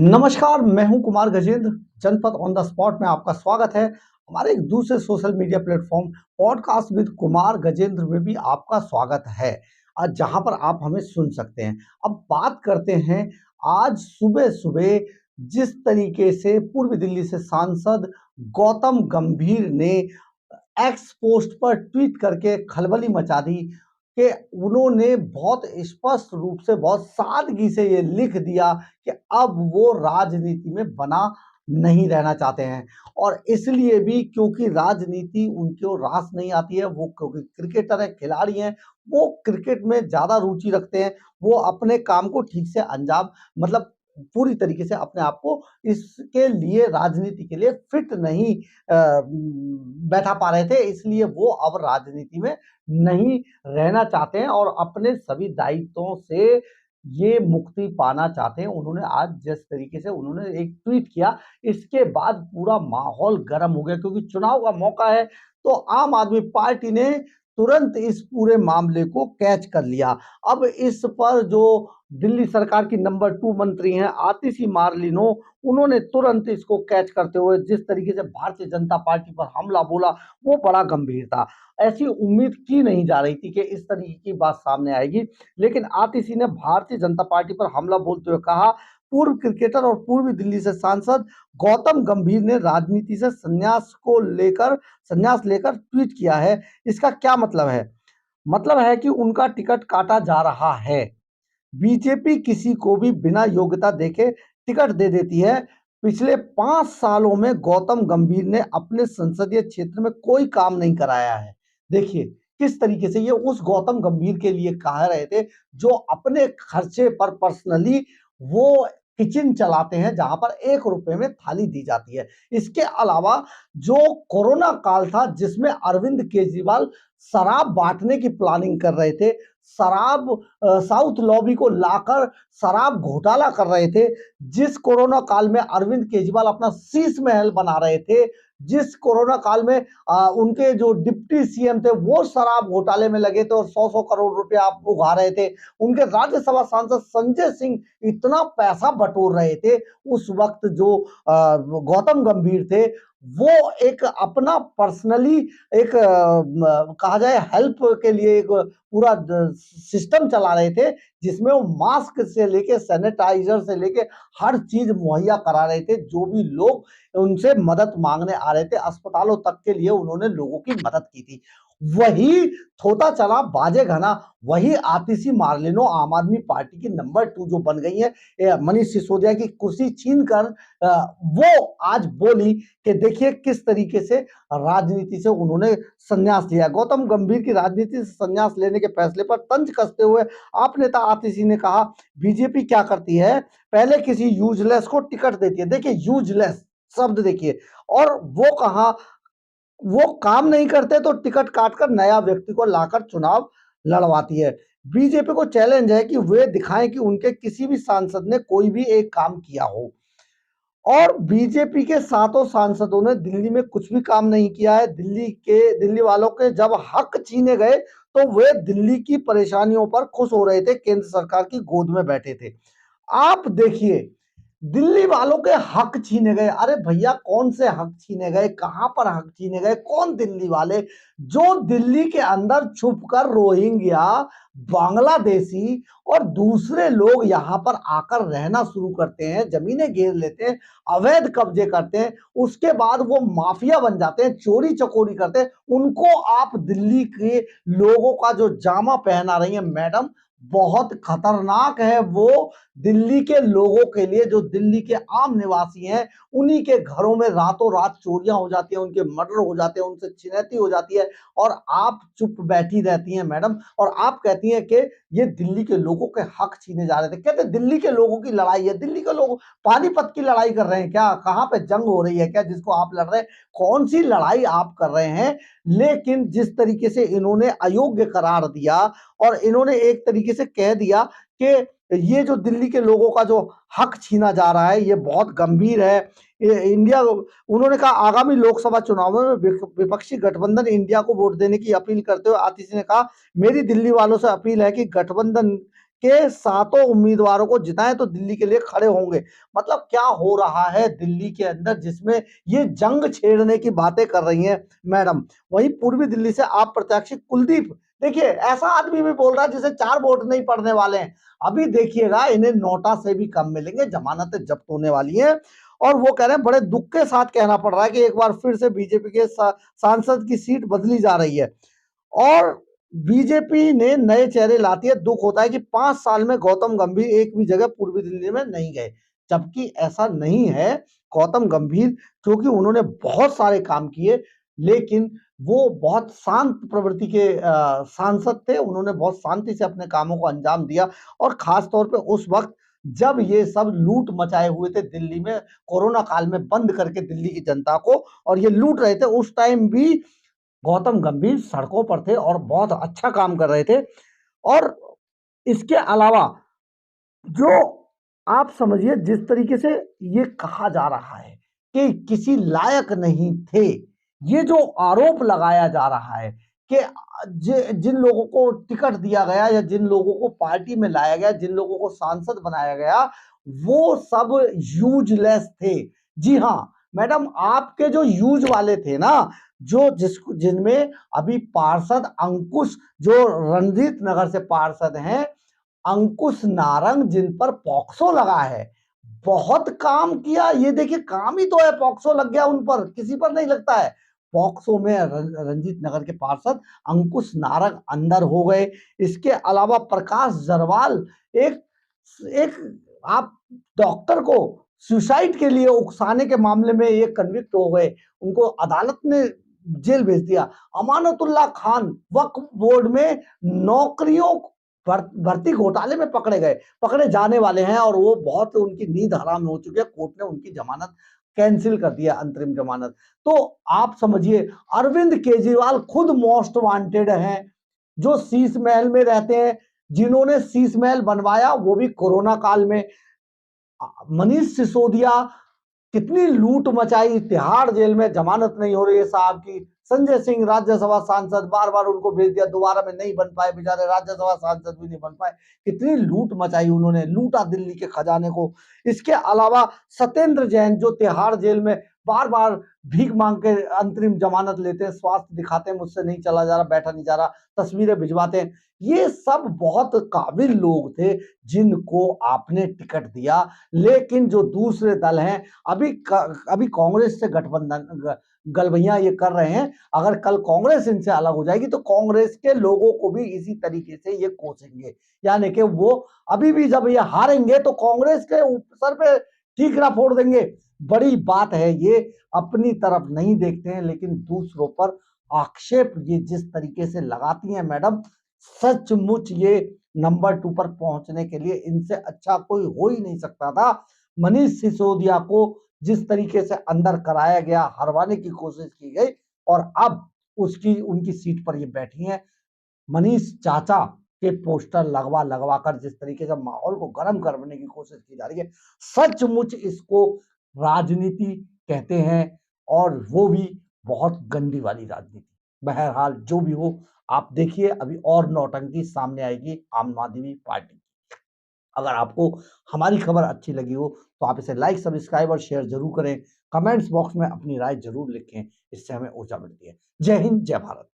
नमस्कार, मैं हूं कुमार गजेंद्र। जनपद ऑन द स्पॉट में आपका स्वागत है। हमारे एक दूसरे social media platform podcast with Kumar Gajendra में भी आपका स्वागत है, जहां पर आप हमें सुन सकते हैं। अब बात करते हैं, आज सुबह सुबह जिस तरीके से पूर्व दिल्ली से सांसद गौतम गंभीर ने एक्स पोस्ट पर ट्वीट करके खलबली मचा दी कि उन्होंने बहुत स्पष्ट रूप से, बहुत सादगी से ये लिख दिया कि अब वो राजनीति में बना नहीं रहना चाहते हैं। और इसलिए भी क्योंकि राजनीति उनको रास नहीं आती है, वो क्योंकि क्रिकेटर है, खिलाड़ी हैं, वो क्रिकेट में ज्यादा रुचि रखते हैं। वो अपने काम को ठीक से अंजाम, मतलब पूरी तरीके से अपने आप को इसके लिए, राजनीति के लिए फिट नहीं बैठा पा रहे थे। इसलिए वो अब राजनीति में नहीं रहना चाहते हैं और अपने सभी दायित्वों से ये मुक्ति पाना चाहते हैं। उन्होंने आज जिस तरीके से उन्होंने एक ट्वीट किया, इसके बाद पूरा माहौल गर्म हो गया, क्योंकि चुनाव का मौका है। तो आम आदमी पार्टी ने तुरंत इस पूरे मामले को कैच कर लिया। अब इस पर जो दिल्ली सरकार की नंबर 2 मंत्री हैं आतिशी मार्लिनो, उन्होंने तुरंत इसको कैच करते हुए जिस तरीके से भारतीय जनता पार्टी पर हमला बोला, वो बड़ा गंभीर था। ऐसी उम्मीद की नहीं जा रही थी कि इस तरीके की बात सामने आएगी, लेकिन आतिशी ने भारतीय जनता पार्टी पर हमला बोलते हुए कहा, पूर्व क्रिकेटर और पूर्वी दिल्ली से सांसद गौतम गंभीर ने राजनीति से संन्यास लेकर ट्वीट किया है। इसका क्या मतलब है? मतलब है कि उनका टिकट काटा जा रहा है। बीजेपी किसी को भी बिना योग्यता देखे टिकट दे देती है। पिछले 5 सालों में गौतम गंभीर ने अपने संसदीय क्षेत्र में कोई काम नहीं कराया है। देखिए किस तरीके से ये उस गौतम गंभीर के लिए कह रहे थे, जो अपने खर्चे पर पर्सनली वो किचन चलाते हैं, जहां पर 1 रुपए में थाली दी जाती है। इसके अलावा जो कोरोना काल था, जिसमें अरविंद केजरीवाल शराब बांटने की प्लानिंग कर रहे थे, शराब साउथ लॉबी को लाकर शराब घोटाला कर रहे थे, जिस कोरोना काल में अरविंद केजरीवाल अपना शीश महल बना रहे थे, जिस कोरोना काल में उनके जो डिप्टी सीएम थे वो शराब घोटाले में लगे थे और 100-100 करोड़ रुपया आप उगा रहे थे, उनके राज्यसभा सांसद संजय सिंह इतना पैसा बटोर रहे थे, उस वक्त जो गौतम गंभीर थे वो एक अपना पर्सनली एक कहा जाए हेल्प के लिए एक पूरा सिस्टम चला रहे थे, जिसमें वो मास्क से लेके सैनिटाइजर से लेके हर चीज मुहैया करा रहे थे। जो भी लोग उनसे मदद मांगने आ रहे थे, अस्पतालों तक के लिए उन्होंने लोगों की मदद की थी। वही थोथा चला बाजे घना, वही आतिशी मार्लिनो आम आदमी पार्टी की नंबर 2 जो बन गई है, मनीष सिसोदिया की कुर्सी छीन कर वो आज बोली कि देखिए किस तरीके से राजनीति से उन्होंने संन्यास लिया। गौतम गंभीर की राजनीति से संन्यास लेने के फैसले पर तंज कसते हुए आप नेता आतिशी ने कहा, बीजेपी क्या करती है, पहले किसी यूजलेस को टिकट देती है। देखिए यूजलेस शब्द देखिए, और वो कहा वो काम नहीं करते तो टिकट काटकर नया व्यक्ति को लाकर चुनाव लड़वाती है। बीजेपी को चैलेंज है कि वे दिखाएं कि उनके किसी भी सांसद ने कोई भी एक काम किया हो। और बीजेपी के सातों सांसदों ने दिल्ली में कुछ भी काम नहीं किया है। दिल्ली वालों के जब हक छीने गए तो वे दिल्ली की परेशानियों पर खुश हो रहे थे, केंद्र सरकार की गोद में बैठे थे। आप देखिए, दिल्ली वालों के हक छीने गए। अरे भैया, कौन से हक छीने गए, कहां पर हक छीने गए, कौन दिल्ली वाले? जो दिल्ली के अंदर छुपकर रोहिंग्या, बांग्लादेशी और दूसरे लोग यहां पर आकर रहना शुरू करते हैं, जमीनें घेर लेते हैं, अवैध कब्जे करते हैं, उसके बाद वो माफिया बन जाते हैं, चोरी चकोरी करते हैं, उनको आप दिल्ली के लोगों का जो जामा पहना रही है मैडम, बहुत खतरनाक है वो दिल्ली के लोगों के लिए। जो दिल्ली के आम निवासी हैं, उन्हीं के घरों में रातों रात चोरियां हो जाती हैं, उनके मर्डर हो जाते हैं, उनसे छिनैती हो जाती है, और आप चुप बैठी रहती हैं मैडम, और आप कहती हैं कि ये दिल्ली के लोगों के हक छीने जा रहे थे। कहते दिल्ली के लोगों की लड़ाई है, दिल्ली के लोग पानीपत की लड़ाई कर रहे हैं क्या? कहां पे जंग हो रही है क्या जिसको आप लड़ रहे हैं? कौन सी लड़ाई आप कर रहे हैं? लेकिन जिस तरीके से इन्होंने अयोग्य करार दिया और इन्होंने एक तरीके से कह दिया कि ये जो दिल्ली के लोगों का जो हक छीना जा रहा है, ये बहुत गंभीर है। इंडिया, उन्होंने कहा, आगामी लोकसभा चुनाव में विपक्षी गठबंधन इंडिया को वोट देने की अपील करते हुए आतिशी ने कहा, मेरी दिल्ली वालों से अपील है कि गठबंधन के सातों उम्मीदवारों को जिताएं तो दिल्ली के लिए खड़े होंगे। मतलब क्या हो रहा है दिल्ली के अंदर जिसमें ये जंग छेड़ने की बातें कर रही हैं मैडम। वहीं पूर्वी दिल्ली से आप प्रत्याशी कुलदीप, देखिए ऐसा आदमी भी बोल रहा है जिसे 4 वोट नहीं पड़ने वाले हैं। अभी देखिएगा इन्हें नोटा से भी कम मिलेंगे, जमानतें जब्त होने वाली हैं। और वो कह रहे हैं बड़े दुख के साथ कहना पड़ रहा है कि एक बार फिर से बीजेपी के सांसद की सीट बदली जा रही है। और बीजेपी ने नए चेहरे लाती है। दुख होता है कि 5 साल में गौतम गंभीर एक भी जगह पूर्वी दिल्ली में नहीं गए, जबकि ऐसा नहीं है। गौतम गंभीर, क्योंकि उन्होंने बहुत सारे काम किए, लेकिन वो बहुत शांत प्रवृत्ति के सांसद थे। उन्होंने बहुत शांति से अपने कामों को अंजाम दिया। और खास तौर पे उस वक्त जब ये सब लूट मचाए हुए थे दिल्ली में, कोरोना काल में बंद करके दिल्ली की जनता को, और ये लूट रहे थे, उस टाइम भी गौतम गंभीर सड़कों पर थे और बहुत अच्छा काम कर रहे थे। और इसके अलावा जो आप समझिए जिस तरीके से ये कहा जा रहा है कि किसी लायक नहीं थे, ये जो आरोप लगाया जा रहा है कि जिन लोगों को टिकट दिया गया या जिन लोगों को पार्टी में लाया गया, जिन लोगों को सांसद बनाया गया, वो सब यूजलेस थे। जी हाँ मैडम, आपके जो यूज वाले थे ना, जो जिनमें अभी पार्षद अंकुश, जो रणजीत नगर से पार्षद हैं, अंकुश नारंग, जिन पर पॉक्सो लगा है, बहुत काम किया। ये देखिए काम ही तो है, पॉक्सो लग गया उन पर, किसी पर नहीं लगता है। पॉक्सो में रंजीत नगर के पार्षद अंकुश नारंग अंदर हो गए। इसके अलावा प्रकाश जरवाल, एक एक आप डॉक्टर को सुसाइड के लिए उकसाने के मामले में ये कन्विक्ट हो गए, उनको अदालत ने जेल भेज दिया। अमानतुल्लाह खान वक्फ बोर्ड में नौकरियों भर्ती घोटाले में पकड़े जाने वाले हैं, और वो बहुत उनकी नींद हराम हो चुकी है। कोर्ट ने उनकी जमानत कैंसिल कर दिया, अंतरिम जमानत। तो आप समझिए अरविंद केजरीवाल खुद मोस्ट वांटेड हैं, जो शीश महल में रहते हैं, जिन्होंने शीश महल बनवाया वो भी कोरोना काल में। मनीष सिसोदिया, कितनी लूट मचाई, तिहाड़ जेल में जमानत नहीं हो रही है साहब की। संजय सिंह राज्यसभा सांसद, बार बार उनको भेज दिया, दोबारा में नहीं बन पाए बेचारे, राज्यसभा सांसद भी नहीं बन पाए। कितनी लूट मचाई उन्होंने, लूटा दिल्ली के खजाने को। इसके अलावा सत्येंद्र जैन, जो तिहाड़ जेल में बार बार भीख मांग के अंतरिम जमानत लेते हैं, स्वास्थ्य दिखाते हैं, मुझसे नहीं चला जा रहा, बैठा नहीं जा रहा, तस्वीरें भिजवाते हैं। ये सब बहुत काबिल लोग थे जिनको आपने टिकट दिया। लेकिन जो दूसरे दल हैं, अभी कांग्रेस से गठबंधन गलबैया ये कर रहे हैं। अगर कल कांग्रेस इनसे अलग हो जाएगी तो कांग्रेस के लोगों को भी इसी तरीके से ये कोसेंगे, यानी कि वो अभी भी जब ये हारेंगे तो कांग्रेस के सर पे ठीकरा फोड़ देंगे। बड़ी बात है ये, अपनी तरफ नहीं देखते हैं लेकिन दूसरों पर आक्षेप ये जिस तरीके से लगाती हैं मैडम, सचमुच ये नंबर 2 पर पहुंचने के लिए इनसे अच्छा कोई हो ही नहीं सकता था। मनीष सिसोदिया को जिस तरीके से अंदर कराया गया, हरवाने की कोशिश की गई, और अब उसकी उनकी सीट पर ये बैठी हैं। मनीष चाचा के पोस्टर लगवा लगवा कर जिस तरीके से माहौल को गर्म करने की कोशिश की जा रही है, सचमुच इसको राजनीति कहते हैं, और वो भी बहुत गंदी वाली राजनीति। बहरहाल जो भी हो, आप देखिए अभी और नौटंकी सामने आएगी आम आदमी पार्टी की। अगर आपको हमारी खबर अच्छी लगी हो तो आप इसे लाइक, सब्सक्राइब और शेयर जरूर करें। कमेंट्स बॉक्स में अपनी राय जरूर लिखें, इससे हमें ऊर्जा मिलती है। जय हिंद, जय भारत।